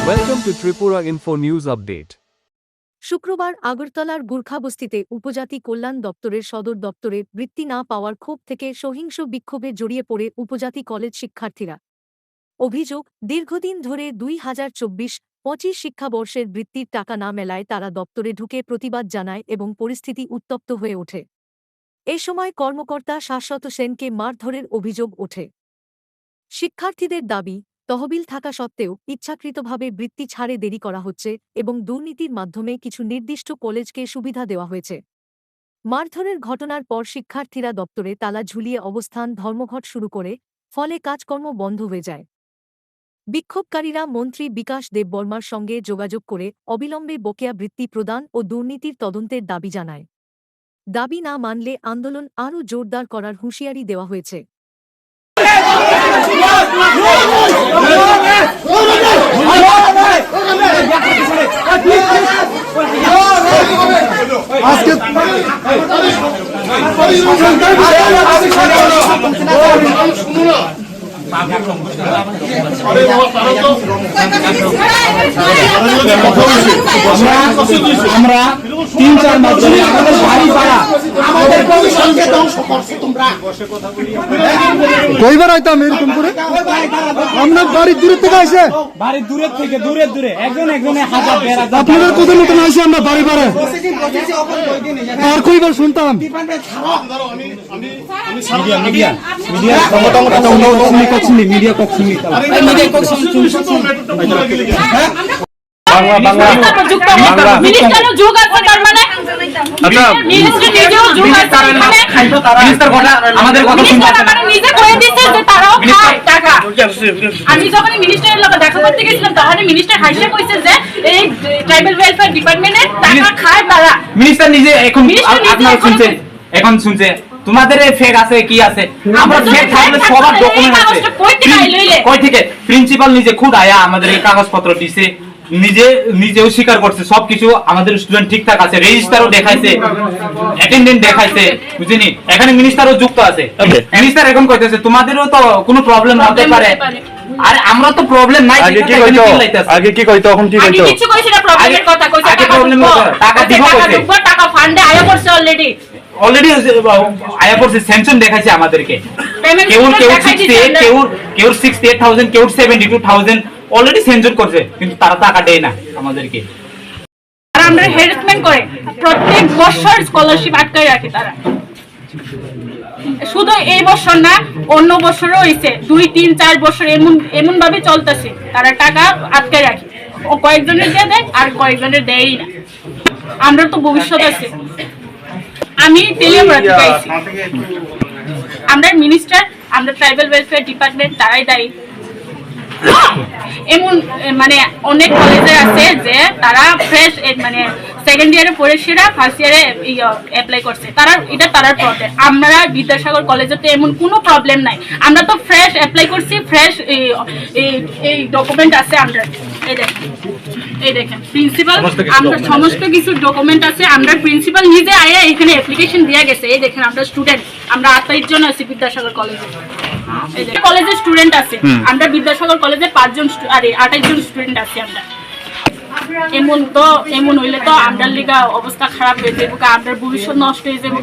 Welcome to Tripura Info News Update. শুক্রবার আগরতলার গুর্খাবস্তিতে উপজাতি কল্যাণ দপ্তরের সদর দপ্তরে বৃত্তি না পাওয়ার ক্ষোভ থেকে সহিংস বিক্ষোভে জড়িয়ে পড়ে উপজাতি কলেজ শিক্ষার্থীরা। অভিযোগ, দীর্ঘদিন ধরে 2024-25 শিক্ষাবর্ষের বৃত্তির টাকা না মেলায় তারা দপ্তরে ঢুকে প্রতিবাদ জানায় এবং পরিস্থিতি উত্তপ্ত হয়ে ওঠে। এ সময় কর্মকর্তা শাশ্বত সেনকে মারধরের অভিযোগ ওঠে। শিক্ষার্থীদের দাবি, তহবিল থাকা সত্ত্বেও ইচ্ছাকৃতভাবে বৃত্তি ছাড়ে দেরি করা হচ্ছে এবং দুর্নীতির মাধ্যমে কিছু নির্দিষ্ট কলেজকে সুবিধা দেওয়া হয়েছে। মারধরের ঘটনার পর শিক্ষার্থীরা দপ্তরে তালা ঝুলিয়ে অবস্থান ধর্মঘট শুরু করে, ফলে কাজকর্ম বন্ধ হয়ে যায়। বিক্ষোভকারীরা মন্ত্রী বিকাশ দেববর্মার সঙ্গে যোগাযোগ করে অবিলম্বে বকেয়া বৃত্তি প্রদান ও দুর্নীতির তদন্তের দাবি জানায়। দাবি না মানলে আন্দোলন আরও জোরদার করার হুঁশিয়ারি দেওয়া হয়েছে। আমরা 3-4 মাস ধরে আমাদের বাড়ি পাড়া আমাদের কমিশনকে ধ্বংস করছে। তোমরা কইবার আইতাম এরকম করে আমরা বাড়ি দূরে থেকে আইছে, বাড়ি দূরে থেকে দূরে একজনে 1000 আপনাদের কোথায় মতন আইছে আমরা বাড়ি পাড়ে আর কইবার শুনতাম মিডিয়া আমাদের কথা নিজে করে দিচ্ছে যে তারাও খায় টাকা। আমি যখন মিনিস্টারের লোক দেখা করতে গেছিলাম তখন মিনিস্টার হাসে কইছে যে এই ট্রাইবাল ওয়েলফেয়ার ডিপার্টমেন্টের টাকা খায় তারা। মিনিস্টার নিজে এখন শুনছে তোমাদের ফেক আছে কি আছে, আমরা ফেক থাকলে সবার ডকুমেন্ট আছে কই থেকে প্রিন্সিপাল নিজে খুদ আয়া আমাদের এই কাগজপত্র দিছে, নিজেও স্বীকার করছে সবকিছু আমাদের স্টুডেন্ট ঠিকঠাক আছে, রেজিস্টারও দেখাইছে, অ্যাটেন্ডেন্ট দেখাইছে, বুঝিনি এখানে মিনিস্টারও যুক্ত আছে। মিনিস্টার এখন কইতেছে তোমাদেরও তো কোনো প্রবলেম হতে পারে, আর আমরা তো প্রবলেম নাই। আগে কি কইতো এখন কি কইতো কিছু কইছে না প্রবলেমের কথা কইছে, আগে প্রবলেম টাকা দিব কইছে, টাকা ফান্ডে আয়া করছে অলরেডি আয়া করছে, স্যাংশন দেখাইছে আমাদেরকে, কেউ 68,000 কেউ 72,000 অলরেডি সেনশন করছে, কিন্তু তারা টাকা দেয় না আমাদেরকে। আর আমরা হ্যারাসমেন্ট করে প্রত্যেক বছর স্কলারশিপ আটকায় রাখে তারা। শুধু এই বছর না, অন্য বছরও হইছে, 2-3-4 বছর এমন ভাবে চলতেছে, তারা টাকা আটকায় রাখে, ও কয়েকজনের দিয়ে দেয় আর কয়েকজনের দেয়ই না। আমরা তো ভবিষ্যৎ আছে। আমি তেলিয়ামুড়া থেকে আইছি, আমরা মিনিস্টার, আমরা ট্রাইবাল ওয়েলফেয়ার ডিপার্টমেন্ট তারাই দায়ী। এমন মানে অনেক কলেজে আছে যে তারা ফ্রেশ মানে সেকেন্ড ইয়ারে পড়ে সেরা ফার্স্ট ইয়ারে অ্যাপ্লাই করছে, তারা এটা তারার প্রবলেম। আমরা বিদ্যাসাগর কলেজেতে এমন কোনো প্রবলেম নাই, আমরা তো ফ্রেশ অ্যাপ্লাই করছি, ফ্রেশ এই ডকুমেন্ট আছে। আমরা এই দেখেন প্রিন্সিপাল, আমরা সমস্ত কিছু ডকুমেন্ট আছে, আমরা প্রিন্সিপাল নিজে আয়া এখানে অ্যাপ্লিকেশন দিয়ে গেছে। এই দেখেন আমরা স্টুডেন্ট, আমরা 28 জন আছি বিদ্যাসাগর কলেজে, কলেজের স্টুডেন্ট আছে, আমরা বিদ্যাসাগর কলেজে 28 জন স্টুডেন্ট আছি। আমরা এমন হইলে তো আমাদের লিগা অবস্থা খারাপ হয়ে যাবে, আমাদের ভবিষ্যৎ নষ্ট হয়ে যাবে।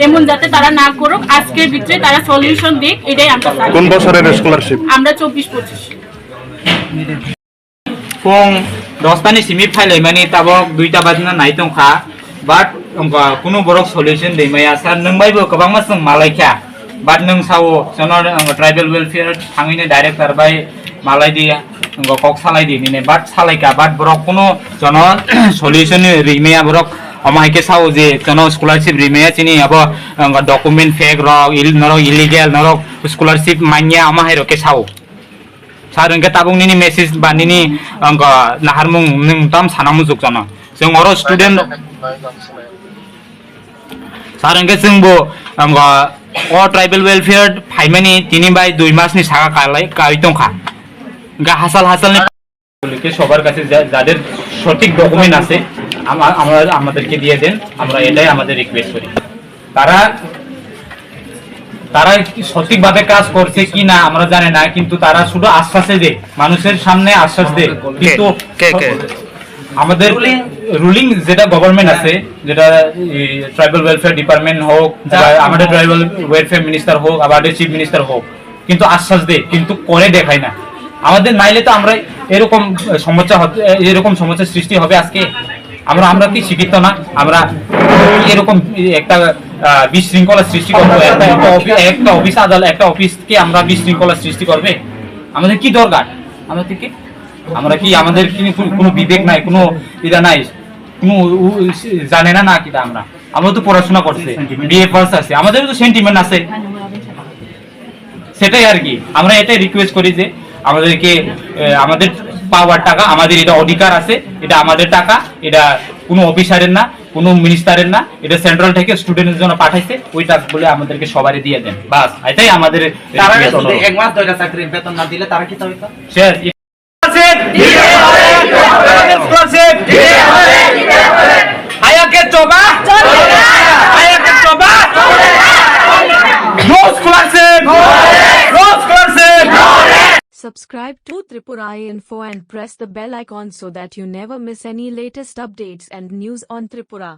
এমন যাতে তারা না করুক, আজকের ভিতরে তারা সলিউশন দিক, এটাই আমরা চাই। কোন বছরের স্কলারশিপ? আমরা 24-25 ফোন 10টানি সিমিট ফাইল মানে তাবক 2টা বাজনা নাই তंखा बाट কোনো বড় সলিউশন দেই মায়া স্যার नोंबायबो गोबां मास जों मालायखा बाट नों सावो जनर ट्राइबल वेलफेयर थाङैनो डाइरेक्टर बाय मालाय दिया कक सालाय दी ने बाट सालायका बाट बरक कोनो जन सलिउशन रिमेया बरक अमायके सावो जे जन स्कॉलरशिप रिमेया चिनि अब डॉक्यूमेंट फेक नरक इलीगल नरक स्कॉलरशिप मान्या अमाय रके सावो सार उनके ताबुं निनि मेसेज बानिनि नाहारमुं नों ताम सानामु जुग जन जों अर स्टूडेंट सार उनके जोंबो ट्राइबल वेलफेयर फाइमानि 3-2 मासनि सागा काय दंखा गा हासाल সবার কাছে যাদের সঠিক ডকুমেন্ট আছে আমাদেরকে দিয়ে দেন, আমরা এটাই আমাদের রিকোয়েস্ট করি। তারা তারা কি সঠিকভাবে কাজ করছে কি না আমরা জানি না, কিন্তু তারা শুধু আশ্বাসে দেয়, মানুষের সামনে আশ্বাস দেয়, কিন্তু আমাদের রুলিং যেটা গভর্নমেন্ট আছে, যেটা ট্রাইবাল ওয়েলফেয়ার ডিপার্টমেন্ট হোক, আমাদের ট্রাইবাল ওয়েলফেয়ার মিনিস্টার হোক, আমাদের চিফ মিনিস্টার হোক, কিন্তু আশ্বাস দেয় কিন্তু করে দেখায় না। আমাদের নাইলে তো আমরা এরকম সমস্যার সৃষ্টি হবে আজকে। আমরা কি শিক্ষিত না? আমরা এরকম একটা বিশৃঙ্খলা সৃষ্টি করবো? একটা অফিস আদালত, একটা অফিসকে আমরা বিশৃঙ্খলা সৃষ্টি করবে? আমাদের কি দরকার? আমাদের কি কোনো বিবেক নাই, কোনো ইটা নাই, কোনো জানে না কিটা? আমরা তো পড়াশোনা করছি, বিএ পাস আছে, আমাদেরও তো সেন্টিমেন্ট আছে। সেটাই আর কি, আমরা এটাই রিকোয়েস্ট করি যে আমাদেরকে আমাদের পাওয়ার টাকা, আমাদের এটা অধিকার আছে, এটা আমাদের টাকা, এটা কোনো অফিসারের না, কোনো মিনিস্টারের না, এটা সেন্ট্রাল থেকে স্টুডেন্টের জন্য পাঠাইছে, ওই টাকাগুলো আমাদেরকে সবারই দিয়ে দেন, বাস এটাই আমাদের। এক মাস ধরে চাকরির বেতন না দিলে তারা কি হইতো? Subscribe to Tripura Info and press the bell icon so that you never miss any latest updates and news on Tripura.